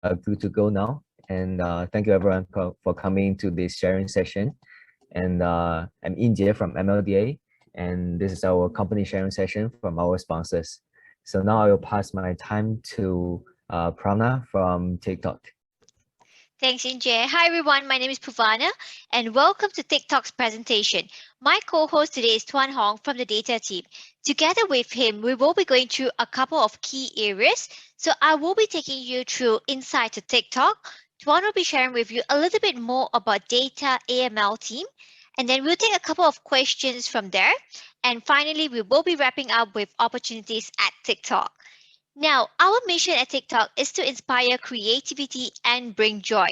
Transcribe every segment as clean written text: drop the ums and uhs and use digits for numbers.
good to go now. And thank you everyone for coming to this sharing session. And I'm Injie from MLDA, and this is our company sharing session from our sponsors. So now I will pass my time to Prana from TikTok. Thanks, Injie. Hi, everyone. My name is Puvana, and welcome to TikTok's presentation. My co-host today is Tuan Hong from the data team. Together with him, we will be going through a couple of key areas. So I will be taking you through Insight to TikTok. Tuan will be sharing with you a little bit more about data AML team, and then we'll take a couple of questions from there. And finally, we will be wrapping up with opportunities at TikTok. Now, our mission at TikTok is to inspire creativity and bring joy.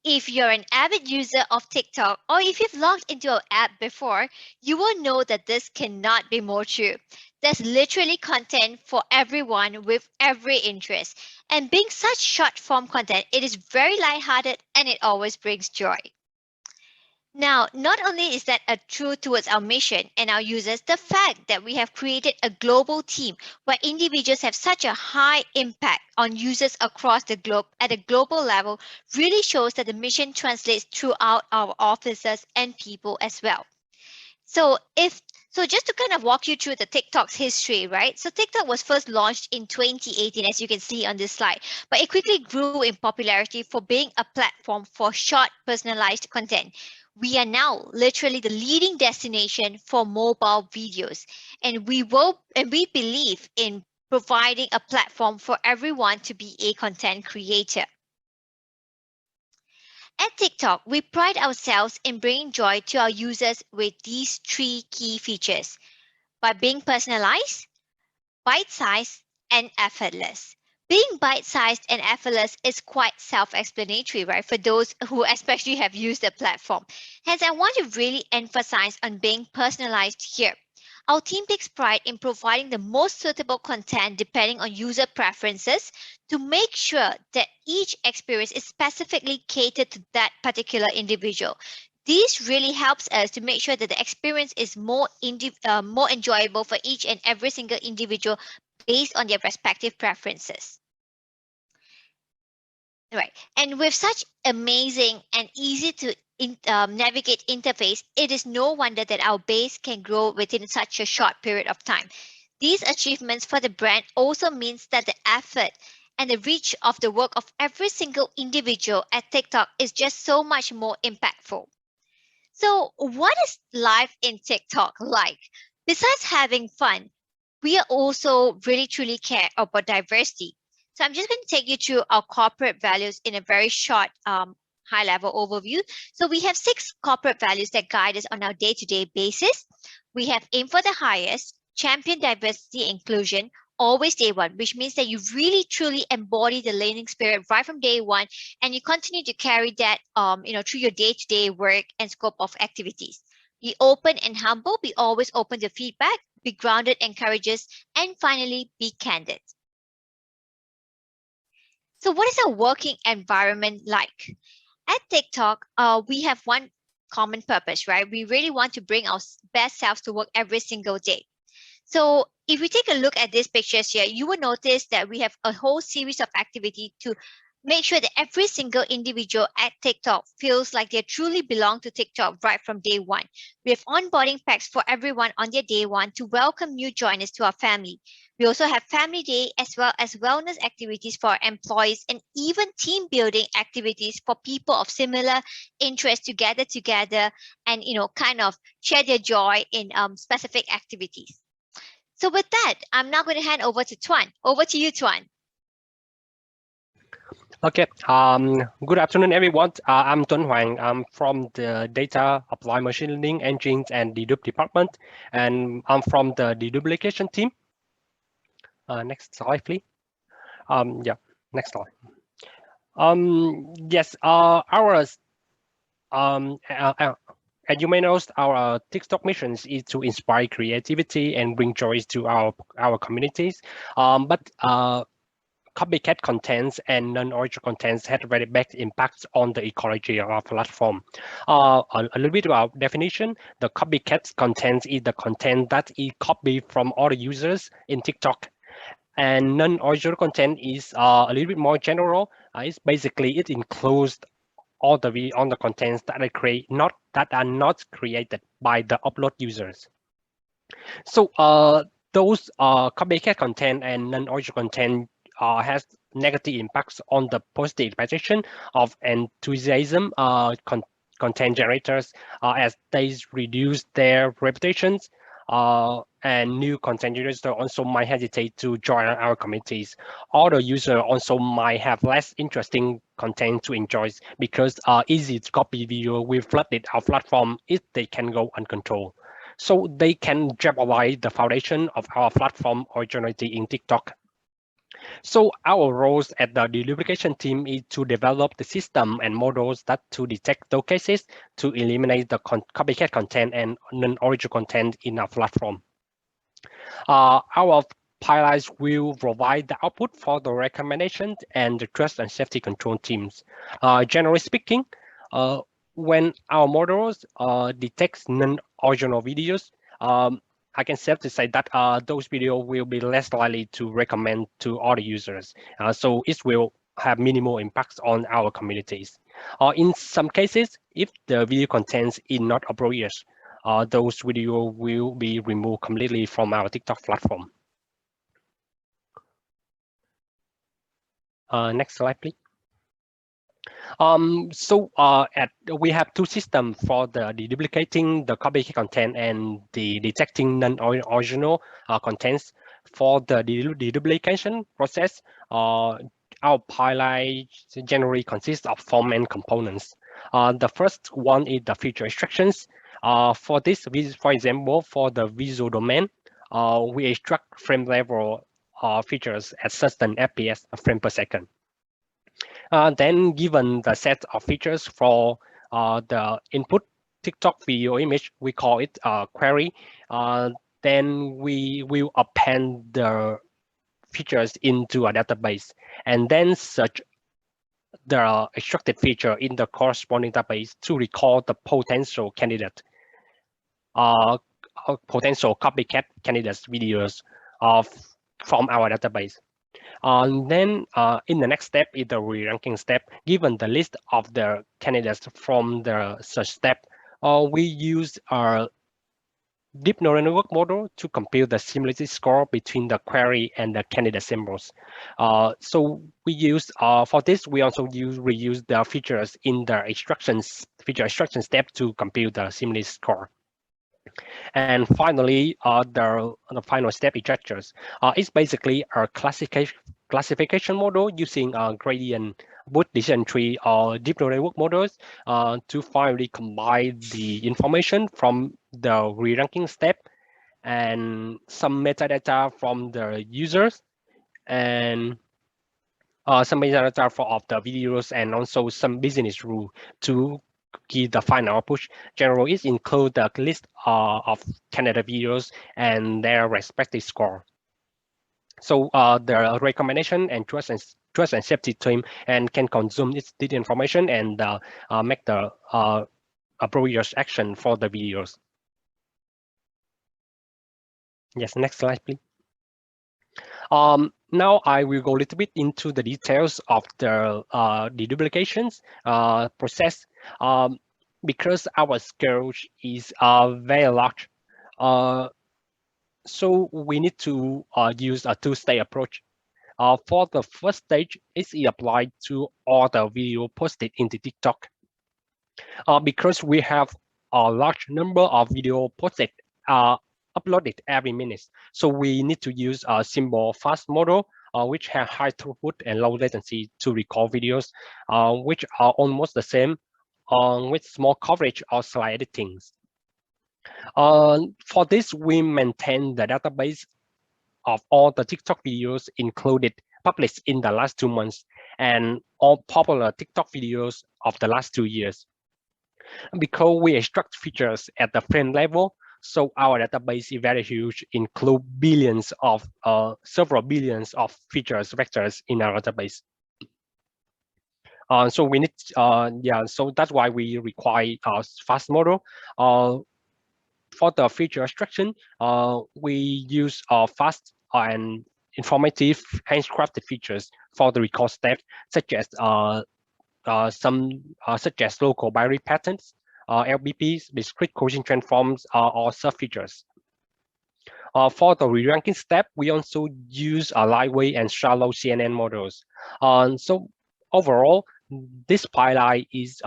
If you're an avid user of TikTok, or if you've logged into our app before, you will know that this cannot be more true. There's literally content for everyone with every interest. And being such short form content, it is very lighthearted and it always brings joy. Now, not only is that true towards our mission and our users, the fact that we have created a global team where individuals have such a high impact on users across the globe at a global level really shows that the mission translates throughout our offices and people as well. So just to kind of walk you through the TikTok's history, right? So TikTok was first launched in 2018, as you can see on this slide, but it quickly grew in popularity for being a platform for short personalized content. We are now literally the leading destination for mobile videos, and we believe in providing a platform for everyone to be a content creator. At TikTok, we pride ourselves in bringing joy to our users with these three key features: by being personalized, bite-sized, and effortless. Being bite-sized and effortless is quite self-explanatory, right, for those who especially have used the platform. Hence, I want to really emphasize on being personalized here. Our team takes pride in providing the most suitable content depending on user preferences to make sure that each experience is specifically catered to that particular individual. This really helps us to make sure that the experience is more enjoyable for each and every single individual based on their respective preferences. Right, and with such amazing and easy to navigate interface, it is no wonder that our base can grow within such a short period of time. These achievements for the brand also means that the effort and the reach of the work of every single individual at TikTok is just so much more impactful. So what is life in TikTok like? Besides having fun, we are also really truly care about diversity. So I'm just going to take you through our corporate values in a very short high-level overview. So we have 6 corporate values that guide us on our day-to-day basis. We have aim for the highest, champion diversity and inclusion, always day one, which means that you really truly embody the learning spirit right from day one, and you continue to carry that through your day-to-day work and scope of activities. Be open and humble, be always open to feedback, be grounded and courageous, and finally, be candid. So what is our working environment like? At TikTok, we have one common purpose, right? We really want to bring our best selves to work every single day. So if we take a look at these pictures here, you will notice that we have a whole series of activity to make sure that every single individual at TikTok feels like they truly belong to TikTok right from day one. We have onboarding packs for everyone on their day one to welcome new joiners to our family. We also have family day as well as wellness activities for our employees and even team building activities for people of similar interests to gather together and kind of share their joy in specific activities. So with that, I'm now going to hand over to Tuan. Over to you, Tuan. Okay. Good afternoon, everyone. I'm Tuan Hoàng. I'm from the Data Applied Machine Learning Engines and Dedupe department, and I'm from the deduplication team. Next slide, please. Yeah, next slide. Yes, as you may know, our TikTok mission is to inspire creativity and bring joy to our communities. But copycat contents and non-original contents had very bad impacts on the ecology of our platform. A little bit about definition: the copycat content is the content that is copied from other users in TikTok. And non-original content is a little bit more general. It's basically it includes all the contents that are not created by the upload users. So those copycat content and non-original content has negative impacts on the positive expectation of enthusiasm content generators as they reduce their reputations, and new content generators also might hesitate to join our communities. Other users also might have less interesting content to enjoy because easy to copy video will flood our platform if they can go uncontrolled. So they can jeopardize the foundation of our platform originality in TikTok. So our roles at the deduplication team is to develop the system and models that to detect those cases to eliminate the copycat content and non-original content in our platform. Our pilots will provide the output for the recommendations and the trust and safety control teams. Generally speaking, when our models detect non-original videos, I can safely say that those videos will be less likely to recommend to other users. So it will have minimal impacts on our communities. In some cases, if the video contains is not appropriate, those videos will be removed completely from our TikTok platform. Next slide, please. We have two systems for the deduplicating the copycat content and the detecting non-original contents. For the deduplication process, our pilot generally consists of four main components. The first one is the feature extractions. For this, for example, for the visual domain, we extract frame level features at certain FPS, frame per second. Then given the set of features for the input TikTok video image, we call it query. Then we will append the features into a database and then search the extracted feature in the corresponding database to record the potential candidate, potential copycat candidates videos from our database. Then in the next step is the re-ranking step. Given the list of the candidates from the search step, we use our deep neural network model to compute the similarity score between the query and the candidate symbols. So we use for this we also reuse the features in the feature extraction step to compute the similarity score. And finally, the final step is gestures. It's basically a classification model using gradient boot decision tree or deep neural network models to finally combine the information from the re-ranking step and some metadata from the users and some metadata of the videos and also some business rule to give the final output. Generally, it includes the list of candidate videos and their respective score. So the recommendation and trust and safety team and can consume this information and make the appropriate action for the videos. Yes, next slide, please. Now I will go a little bit into the details of the deduplications process because our scale is very large. So we need to use a two-stage approach. For the first stage, it's applied to all the video posted into TikTok. Because we have a large number of video posted uploaded every minute. So we need to use a simple fast model, which have high throughput and low latency to record videos, which are almost the same with small coverage or slide editing. For this, we maintain the database of all the TikTok videos included published in the last 2 months and all popular TikTok videos of the last 2 years. Because we extract features at the frame level, so our database is very huge, include billions of several billions of features vectors in our database. So we need, so that's why we require a fast model. For the feature extraction, we use fast and informative handcrafted features for the record step, such as local binary patterns, LBPs, discrete Gaussian transforms, or sub features. For the re-ranking step, we also use lightweight and shallow CNN models. So overall, this pipeline is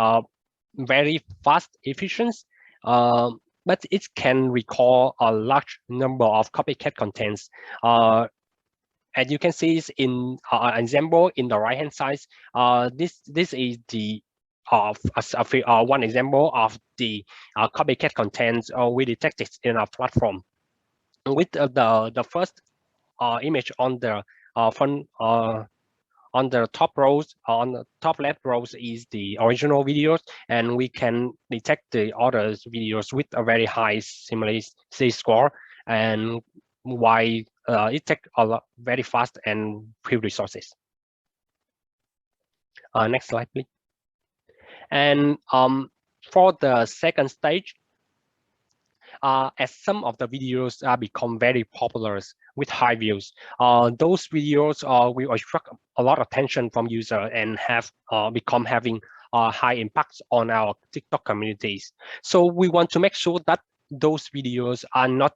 very fast, efficient, but it can recall a large number of copycat contents. And you can see in an example in the right-hand side. This is the one example of the copycat contents we detected in our platform. With the first image on the front on the top rows, on the top left rows is the original videos, and we can detect the other videos with a very high similarity score, and why it takes a lot very fast and few resources. Next slide, please. And for the second stage, as some of the videos become very popular with high views, those videos will attract a lot of attention from users and have become having high impacts on our TikTok communities. So we want to make sure that those videos are not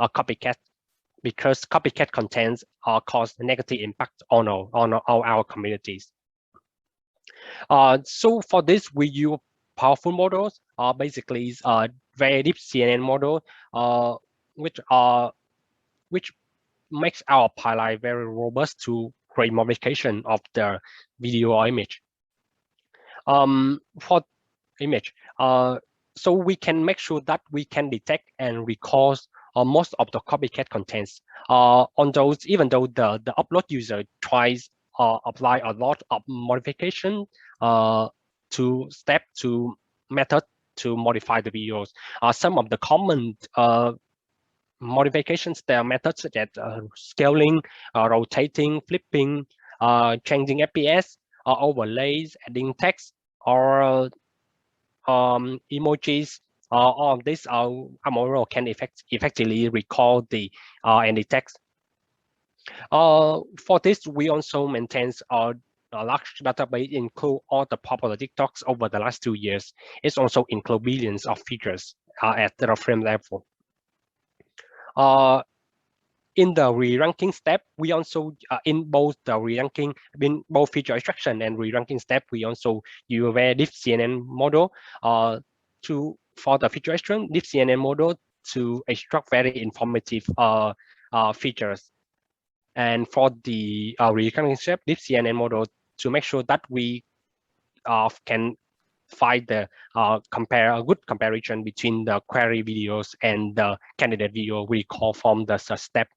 copycat, because copycat contents cause negative impact on our communities. So for this, we use powerful models. Basically, is very deep CNN model, which makes our pipeline very robust to create modification of the video or image. For image, so we can make sure that we can detect and recall most of the copycat contents on those, even though the upload user tries apply a lot of modification to method to modify the videos. Some of the common modifications, there are methods such as scaling, rotating, flipping, changing FPS, overlays, adding text, or emojis. All of this model can effectively recall the any text. For this, we also maintain a large database, include all the popular TikToks over the last 2 years. It also includes billions of features at the frame level. In the re-ranking step, we also in both the re-ranking, in both feature extraction and re-ranking step, we also use a very deep CNN model for the feature extraction, deep CNN model to extract very informative features. And for the re-ranking step, deep CNN model to make sure that we can find the a good comparison between the query videos and the candidate video we call from the step.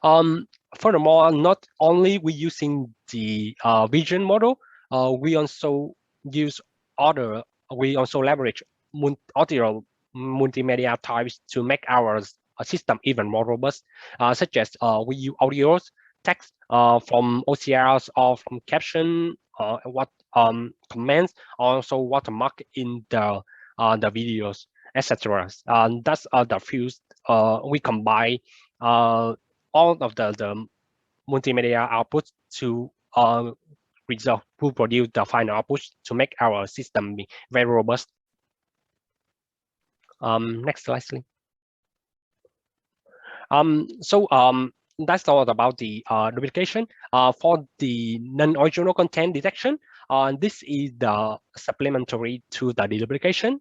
Furthermore, not only we using the vision model, we also leverage other multimedia types to make our system even more robust, such as we use audios, text from OCRs or from caption, what comments, also watermark in the videos, etc. That's the fuse we combine all of the multimedia outputs to produce the final output to make our system be very robust. Next slide, please. That's all about the duplication. For the non-original content detection, this is the supplementary to the deduplication.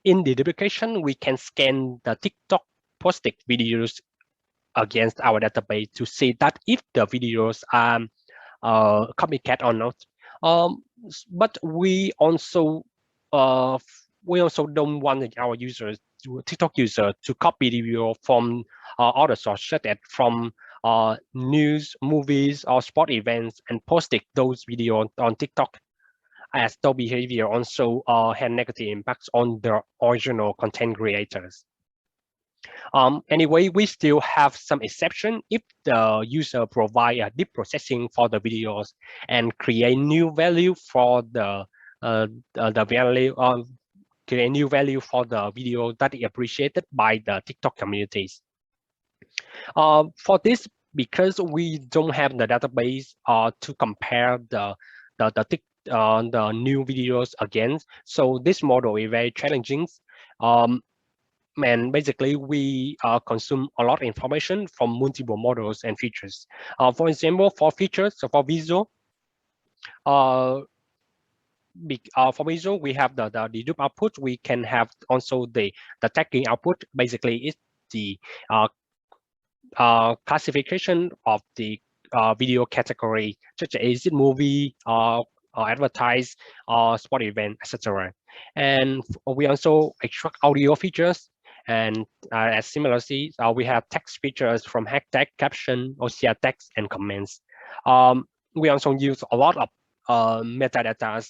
In the deduplication, we can scan the TikTok posted videos against our database to see that if the videos are copycat or not. But we also don't want our users, TikTok user, to copy the video from other sources, such as from news, movies, or sport events, and posting those videos on TikTok, as the behavior also had negative impacts on the original content creators. Anyway, we still have some exception if the user provide a deep processing for the videos and create new value for the create new value for the video that is appreciated by the TikTok communities. For this, because we don't have the database to compare the new videos against, so this model is very challenging. And basically, we consume a lot of information from multiple models and features. For example, for features, so for visual, for visual, we have the dedupe output. We can have also the tagging output. Basically, it's the classification of the video category, such as is it movie, or advertise, or sport event, etc. And we also extract audio features. And as similarly, we have text features from hashtag, caption, OCR text, and comments. We also use a lot of metadata,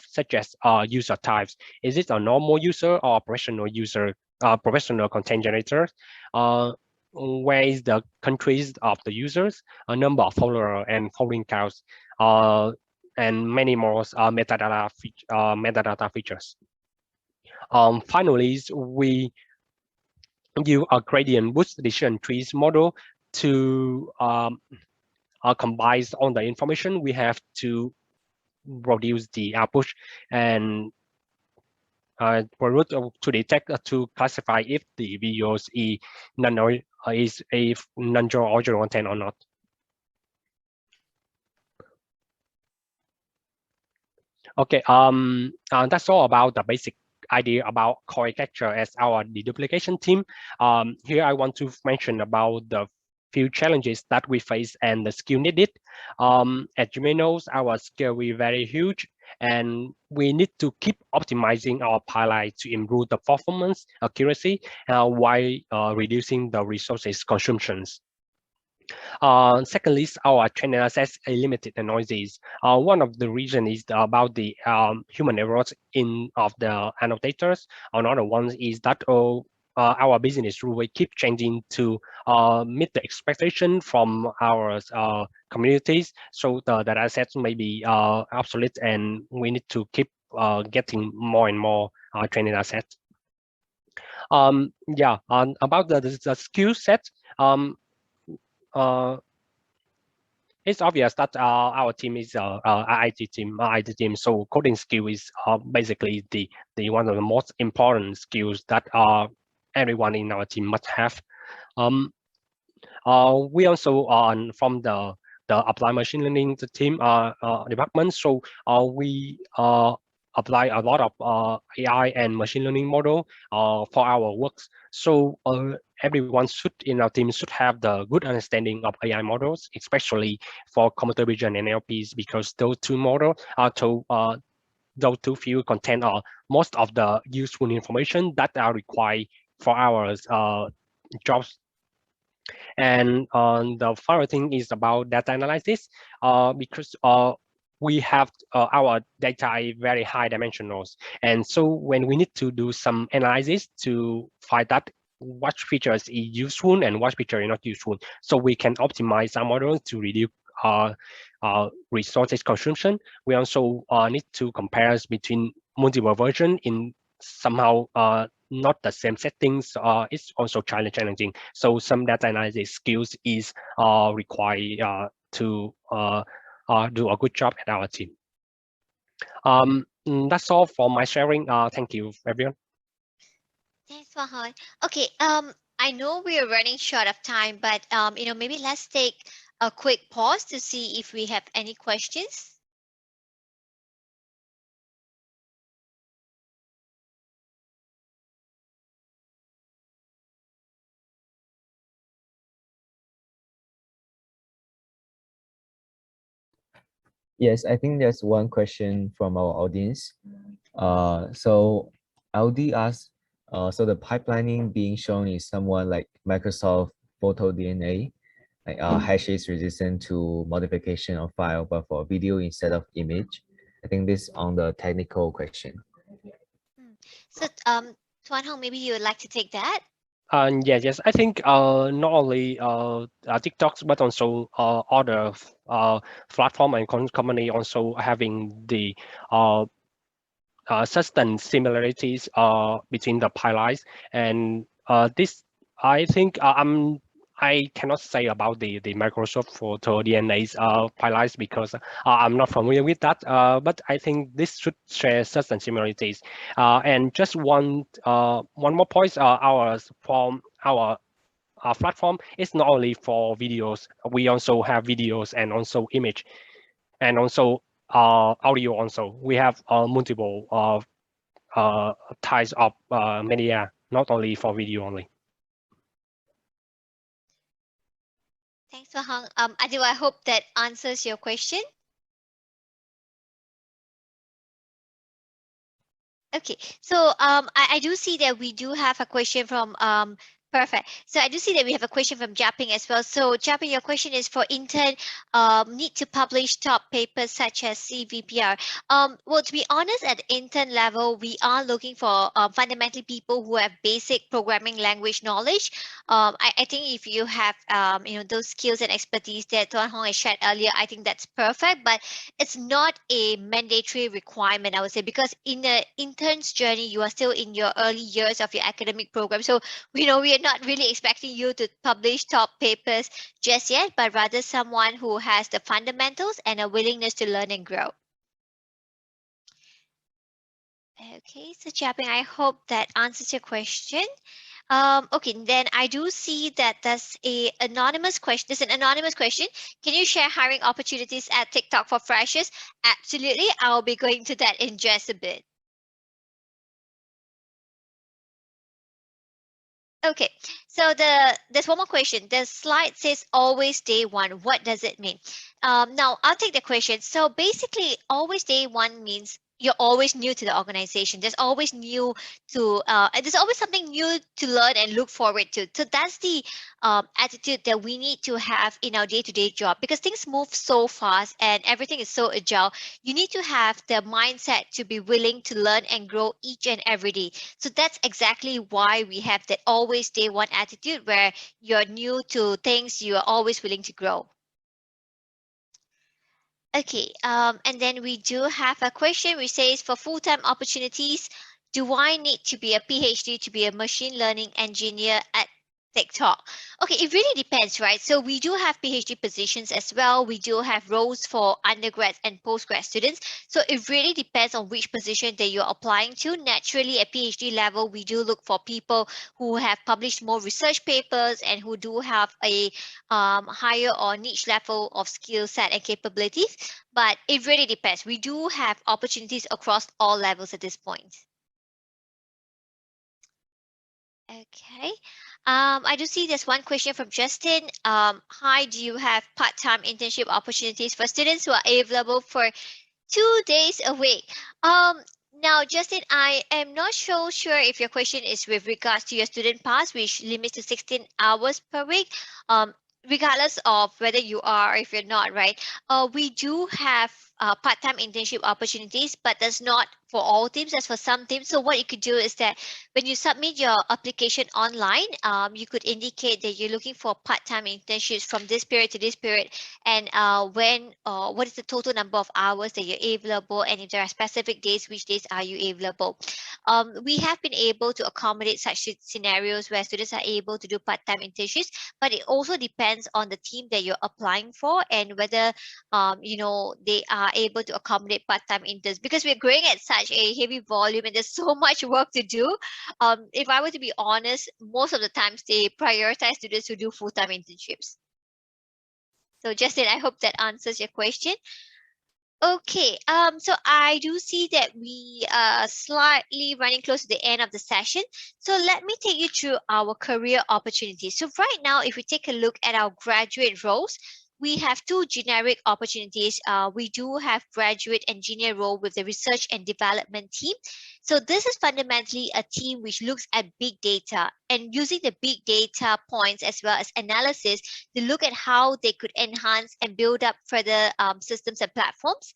such as user types. Is it a normal user or professional user, professional content generator? Where is the countries of the users, a number of followers and following counts, and many more metadata features. Finally, we use a gradient boost decision trees model to combine all the information we have to produce the output and to detect to classify if the videos is non-original content or not. Okay, that's all about the basic idea about core capture as our deduplication team. Here I want to mention about the few challenges that we face and the skill needed. As you may know, our skill is very huge, and we need to keep optimizing our pipeline to improve the performance, accuracy, while reducing the resources consumptions. Secondly, our training assets are limited and noises. One of the reasons is about the human errors of the annotators. Another one is that our business rule will keep changing to meet the expectation from our communities. So the data sets may be obsolete, and we need to keep getting more and more training assets. About the skill set. It's obvious that our team is IT team. So coding skill is basically the one of the most important skills that everyone in our team must have. We also from the applied machine learning team department. So we apply a lot of AI and machine learning model for our works. So everyone in our team should have the good understanding of AI models, especially for computer vision and NLPs, because those two models are those two field contain most of the useful information that are required for our jobs. And the final thing is about data analysis, because we have our data is very high dimensionals. And so when we need to do some analysis to find that what features is useful and what feature is not useful, so we can optimize our model to reduce resources consumption. We also need to compare between multiple versions in somehow not the same settings. It's also challenging. So some data analysis skills is required to do a good job at our team. That's all for my sharing. Thank you, everyone. Thanks, Wahan. Okay, I know we are running short of time, but maybe let's take a quick pause to see if we have any questions. Yes, I think there's one question from our audience. So LD asks, so the pipelining being shown is somewhat like Microsoft Photo DNA, like hash is resistant to modification of file, but for video instead of image. I think this on the technical question. So, Tuan Hong, maybe you would like to take that? Yes. I think not only TikToks, but also other platform and company also having the certain similarities between the pipelines. And this, I think, I'm I cannot say about the Microsoft Photo DNA's pipelines because I'm not familiar with that. But I think this should share certain similarities. And just one more point. Our platform is not only for videos. We also have videos and also image and also audio. Also, we have multiple types of media, not only for video only. Thanks, Wahang. Adil, I hope that answers your question. Okay, so I do see that we do have a question from perfect. So I do see that we have a question from Japping as well. So Japping, your question is for intern need to publish top papers such as CVPR. Well, to be honest, at intern level, we are looking for fundamentally people who have basic programming language knowledge. I think if you have those skills and expertise that Tuan Hong has shared earlier, I think that's perfect. But it's not a mandatory requirement, I would say, because in the intern's journey, you are still in your early years of your academic program. So, we are not really expecting you to publish top papers just yet, but rather someone who has the fundamentals and a willingness to learn and grow. Okay, so Japping, I hope that answers your question. Okay, then I do see that there's an anonymous question. Can you share hiring opportunities at TikTok for freshers? Absolutely. I'll be going to that in just a bit. Okay, so there's one more question. The slide says always day one. What does it mean? Now I'll take the question. So basically, always day one means you're always new to the organization. There's always something new to learn and look forward to. So that's the attitude that we need to have in our day-to-day job, because things move so fast and everything is so agile. You need to have the mindset to be willing to learn and grow each and every day. So that's exactly why we have that always day one attitude, where you're new to things, you are always willing to grow. Okay, and then we do have a question which says, for full-time opportunities, do I need to be a PhD to be a machine learning engineer at TikTok? Okay, it really depends, right? So we do have PhD positions as well. We do have roles for undergrads and postgrad students. So it really depends on which position that you're applying to. Naturally, at PhD level, we do look for people who have published more research papers and who do have a higher or niche level of skill set and capabilities. But it really depends. We do have opportunities across all levels at this point. Okay. I do see there's one question from Justin. Hi, do you have part-time internship opportunities for students who are available for 2 days a week? Now, Justin, I am not so sure if your question is with regards to your student pass, which limits to 16 hours per week. Regardless of whether you are or if you're not, right? We do have part-time internship opportunities, but that's not for all teams, that's for some teams. So what you could do is that when you submit your application online, you could indicate that you're looking for part-time internships from this period to this period, and what is the total number of hours that you're available, and if there are specific days, which days are you available. We have been able to accommodate such scenarios where students are able to do part-time internships, but it also depends on the team that you're applying for and whether they are able to accommodate part-time interns, because we're growing at such a heavy volume and there's so much work to do. If I were to be honest, most of the times they prioritize students who do full-time internships. So Justin, I hope that answers your question. Okay, so I do see that we are slightly running close to the end of the session. So let me take you through our career opportunities. So right now, if we take a look at our graduate roles, we have two generic opportunities. We do have graduate engineer role with the research and development team. So this is fundamentally a team which looks at big data and using the big data points as well as analysis to look at how they could enhance and build up further systems and platforms.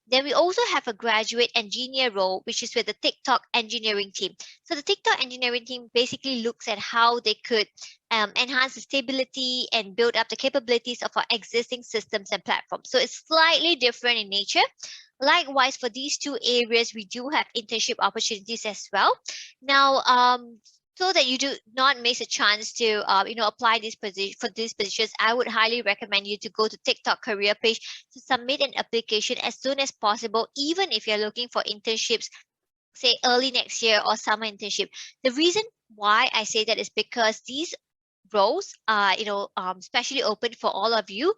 Then we also have a graduate engineer role, which is with the TikTok engineering team. So the TikTok engineering team basically looks at how they could enhance the stability and build up the capabilities of our existing systems and platforms. So it's slightly different in nature. Likewise, for these two areas, we do have internship opportunities as well. Now, so that you do not miss a chance to apply this position for these positions, I would highly recommend you to go to TikTok career page to submit an application as soon as possible, even if you're looking for internships, say early next year or summer internship. The reason why I say that is because these roles are especially open for all of you.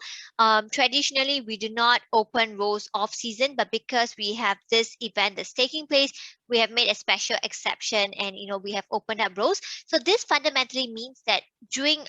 Traditionally we do not open roles off season, but because we have this event that's taking place, we have made a special exception, and we have opened up roles. So this fundamentally means that during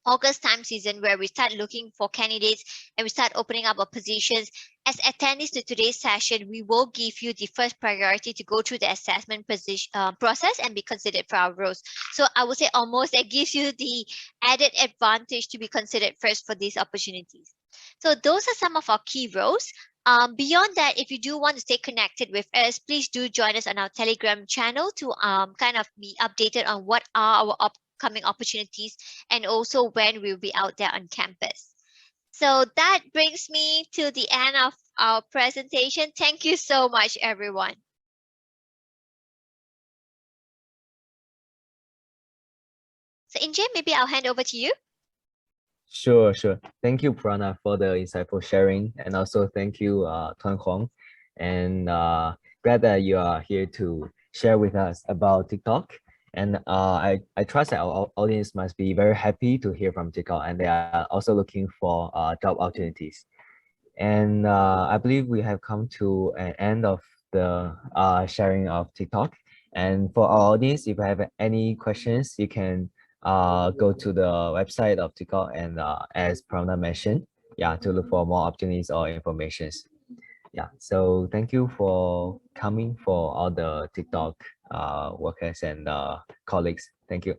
August time season, where we start looking for candidates and we start opening up our positions, as attendees to today's session, we will give you the first priority to go through the assessment process and be considered for our roles. So I would say almost that gives you the added advantage to be considered first for these opportunities. So those are some of our key roles. Beyond that, if you do want to stay connected with us, please do join us on our Telegram channel to kind of be updated on what are our upcoming opportunities and also when we'll be out there on campus. So that brings me to the end of our presentation. Thank you so much, everyone. So Inje, maybe I'll hand over to you. Sure. Thank you, Prana, for the insightful sharing, and also thank you, Tuan Hong, and glad that you are here to share with us about TikTok. And I trust that our audience must be very happy to hear from TikTok, and they are also looking for job opportunities. And I believe we have come to an end of the sharing of TikTok. And for our audience, if you have any questions, you can go to the website of TikTok and as Prana mentioned, to look for more opportunities or informations. So thank you for coming, for all the TikTok workers and colleagues. Thank you.